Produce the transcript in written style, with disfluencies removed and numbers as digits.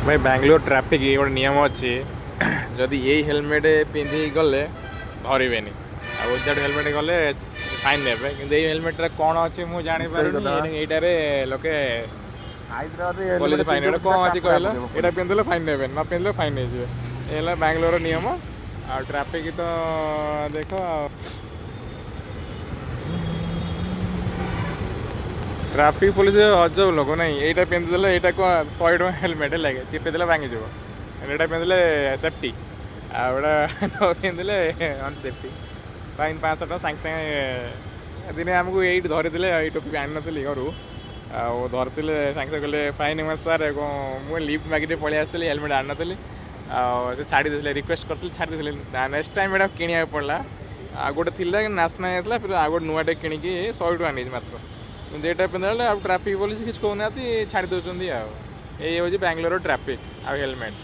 भाई बांग्लोर ट्राफिक ये गोटे नियम अच्छी जदि यही हेलमेट पिंधि गले धरवे ओजाड हेलमेट गले फाइन ने कि हेलमेट कौन अच्छी मुझे ସେଇ जापारे କଥା यहीटारे लोके ହାଇଦ୍ରାବାଦରେ पुलिस ହେଲମେଟ फाइन ପିନ୍ଧିବ कौन ସିଧା अच्छी ଚାପୁଡା कहल ପକେଇବ यहाँ ପୋଲିସ। पिंधे फाइन ने न पिंधे फाइन है बांग्लोर नियम आ ट्राफिक तो देख ट्राफिक पुलिस हजब लोक ना यहाँ पिंधिदे यहाँ कौन 100 टଙ୍କା हेलमेट लगे चिपेदे भांगी यहाँ पिंधिले सेफ्टी आउटा न पिंधिले अनसेफ्टी फाइन 500 टଙ୍କା सागे सागे दिने आमको ये धरी ये टोपी आनी नी घर धरते सागे सागे कहले फाइन सार मुझे लिफ्ट मागिटे पलि आसती हेलमेट आनी नी छाड़ी रिक्वेस्ट करते छाड़ी नेक्स्ट टाइम यहाँ किणा पड़ा आ गोटे थी नाशना जाता फिर आ गोटे नुआटे किणिकी 100 टଙ୍କା नहीं मात्र କିନ୍ତୁ ଏଇଟା ପିନ୍ଧିଲା ଆଉ ଟ୍ରାଫିକ୍ ପୋଲିସ କିଛି କହୁନାହାନ୍ତି ଛାଡ଼ି ଦେଉଛନ୍ତି ଆଉ ଏଇ ହେଉଛି ବାଙ୍ଗାଲୋର ଟ୍ରାଫିକ୍ ଆଉ ହେଲମେଟ୍।